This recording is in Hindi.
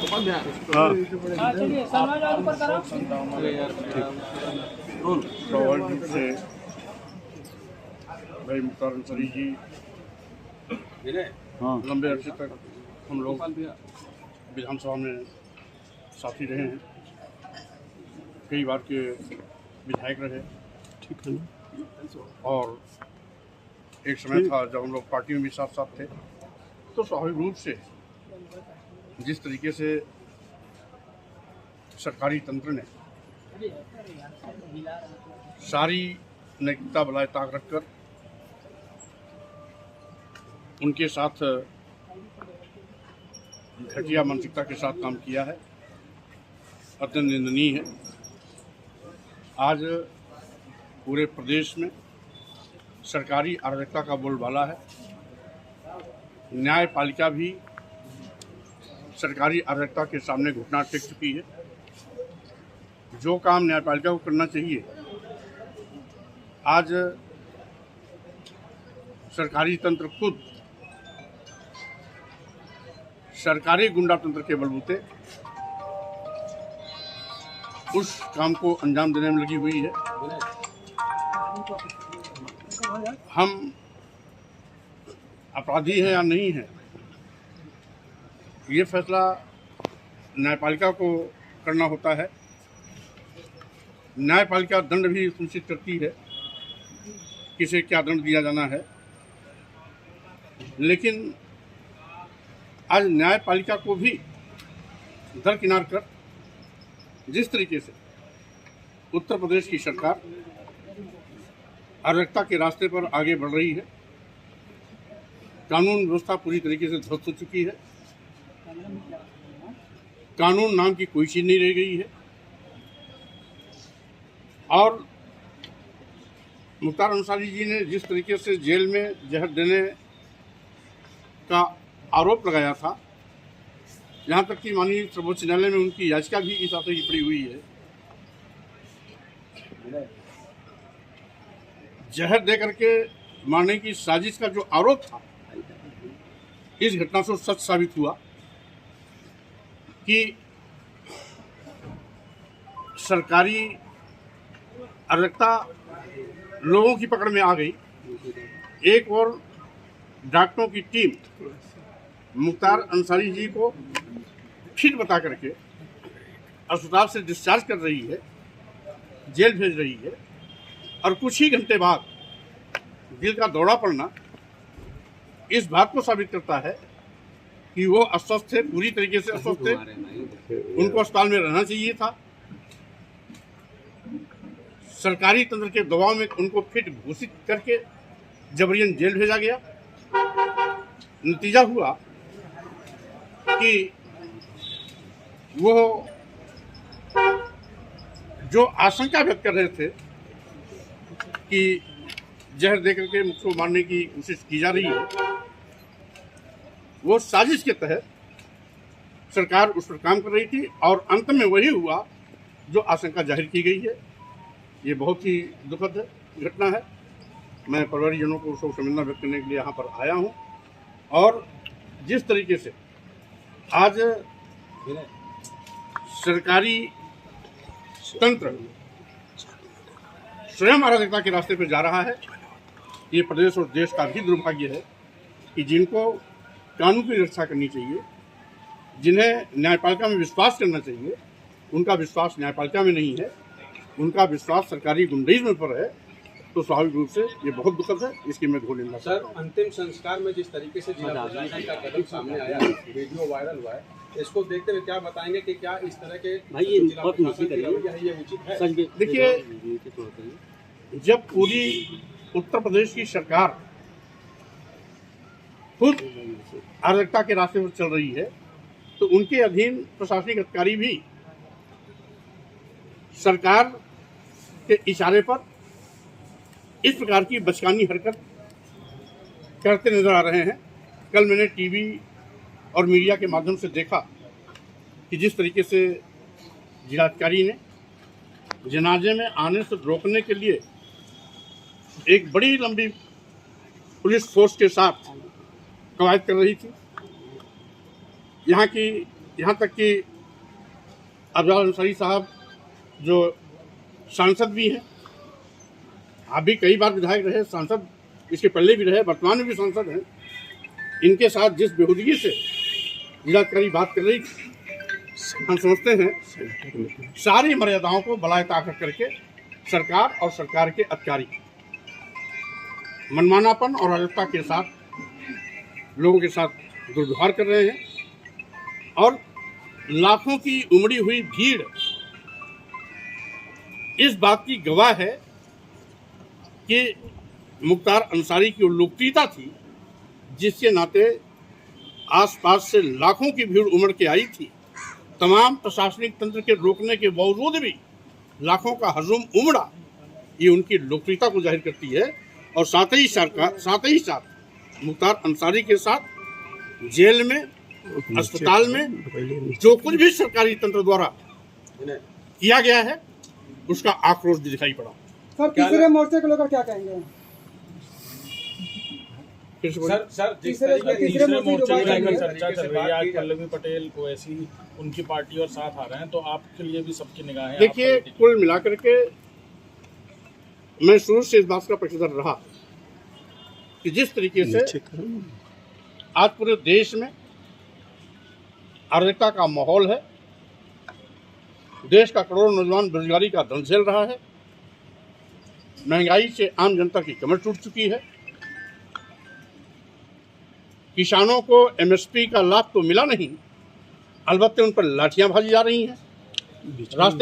स्वाभाविक रूप से भाई मुख्तार अंसारी जी लंबे अरसे तक हम लोग विधानसभा में साथी रहे हैं, कई बार के विधायक रहे। ठीक है। और एक समय था जब हम लोग पार्टी में भी साथ साथ थे, तो स्वाभाविक रूप से जिस तरीके से सरकारी तंत्र ने सारी नैतिकता बनाए ताक रखकर उनके साथ घटिया मानसिकता के साथ काम किया है, अत्यंत निंदनीय है। आज पूरे प्रदेश में सरकारी अराजकता का बोलबाला है। न्यायपालिका भी सरकारी अराजकता के सामने घुटना टेक चुकी है। जो काम न्यायपालिका को करना चाहिए, आज सरकारी तंत्र खुद सरकारी गुंडा तंत्र के बलबूते उस काम को अंजाम देने में लगी हुई है। हम अपराधी हैं या नहीं हैं, ये फैसला न्यायपालिका को करना होता है। न्यायपालिका दंड भी सुनिश्चित करती है किसे क्या दंड दिया जाना है, लेकिन आज न्यायपालिका को भी दरकिनार कर जिस तरीके से उत्तर प्रदेश की सरकार अराजकता के रास्ते पर आगे बढ़ रही है, कानून व्यवस्था पूरी तरीके से ध्वस्त हो चुकी है, कानून नाम की कोई चीज नहीं रह गई है। और मुख्तार अंसारी जी ने जिस तरीके से जेल में जहर देने का आरोप लगाया था, यहाँ तक कि माननीय सर्वोच्च न्यायालय में उनकी याचिका भी इस आशय की पड़ी हुई है। जहर दे करके मारने की साजिश का जो आरोप था, इस घटना से सच साबित हुआ कि सरकारी अराजकता लोगों की पकड़ में आ गई। एक और डॉक्टरों की टीम मुख्तार अंसारी जी को फिट बता करके अस्पताल से डिस्चार्ज कर रही है, जेल भेज रही है, और कुछ ही घंटे बाद दिल का दौरा पड़ना इस बात को साबित करता है कि वो अस्वस्थ थे, पूरी तरीके से अस्वस्थ थे, उनको अस्पताल में रहना चाहिए था। सरकारी तंत्र के दबाव में उनको फिट घोषित करके जबरियन जेल भेजा गया। नतीजा हुआ कि वो जो आशंका व्यक्त कर रहे थे कि जहर देकर के मुझको मारने की कोशिश की जा रही है, वो साजिश के तहत सरकार उस पर काम कर रही थी, और अंत में वही हुआ जो आशंका जाहिर की गई है। ये बहुत ही दुखद घटना है। मैं परिवारजनों को शोक संवेदना व्यक्त करने के लिए यहाँ पर आया हूँ। और जिस तरीके से आज सरकारी तंत्र स्वयं अराजकता के रास्ते पर जा रहा है, ये प्रदेश और देश का भी दुर्भाग्य है कि जिनको कानून की रक्षा करनी चाहिए, जिन्हें न्यायपालिका में विश्वास करना चाहिए, उनका विश्वास न्यायपालिका में नहीं है, उनका विश्वास सरकारी गुंडाइज्म पर है। तो स्वाभाविक रूप से ये बहुत दुखद है, इसकी मैं धो लेना। सर, अंतिम संस्कार में जिस तरीके से जिला प्रशासन का कदम सामने आया, वीडियो वायरल हुआ है, इसको देखते हुए क्या बताएंगे कि क्या इस तरह के जिला प्रशासन की रवैया है, ये उचित है? देखिए, जब पूरी उत्तर प्रदेश की सरकार खुद अराजकता के रास्ते पर चल रही है, तो उनके अधीन प्रशासनिक अधिकारी भी सरकार के इशारे पर इस प्रकार की बचकानी हरकत करते नजर आ रहे हैं। कल मैंने टीवी और मीडिया के माध्यम से देखा कि जिस तरीके से जिलाधिकारी ने जनाजे में आने से रोकने के लिए एक बड़ी लंबी पुलिस फोर्स के साथ कवायद कर रही थी। यहाँ की यहाँ तक कि अफजल अंसारी साहब जो सांसद भी हैं, आप भी कई बार विधायक रहे, सांसद इसके पहले भी रहे, वर्तमान में भी सांसद हैं, इनके साथ जिस बेहूदगी से जिलाधिकारी बात कर रही थी, हम समझते हैं सारी मर्यादाओं को बलाए ताकत करके सरकार और सरकार के अधिकारी मनमानापन और अराजकता के साथ लोगों के साथ दुर्व्यवहार कर रहे हैं और लाखों की उमड़ी हुई भीड़ इस बात की गवाह है कि मुख्तार अंसारी की लोकप्रियता थी, जिसके नाते आसपास से लाखों की भीड़ उमड़ के आई थी। तमाम प्रशासनिक तंत्र के रोकने के बावजूद भी लाखों का हजूम उमड़ा, ये उनकी लोकप्रियता को जाहिर करती है। और साथ ही साथ मुख्तार अंसारी के साथ जेल में, अस्पताल में जो कुछ भी सरकारी तंत्र द्वारा किया गया है, उसका आक्रोश भी दिखाई पड़ा। सर, तीसरे मोर्चे को लेकर क्या कहेंगे? सर तीसरे मोर्चे की लेकर चर्चा चल रही है, आज पल्लवी पटेल ओवैसी उनकी पार्टी और साथ आ रहे हैं, तो आपके लिए भी सबकी निगाहें। देखिए, कुल मिलाकर के मैं शुरू से इस बात का पक्षधर रहा कि जिस तरीके से आज पूरे देश में अराजकता का माहौल है, देश का करोड़ों नौजवान बेरोजगारी का दंश झेल रहा है, महंगाई से आम जनता की कमर टूट चुकी है, किसानों को एमएसपी का लाभ तो मिला नहीं, अलबत्ते उन पर लाठियां भाजी जा रही हैं, रास्ते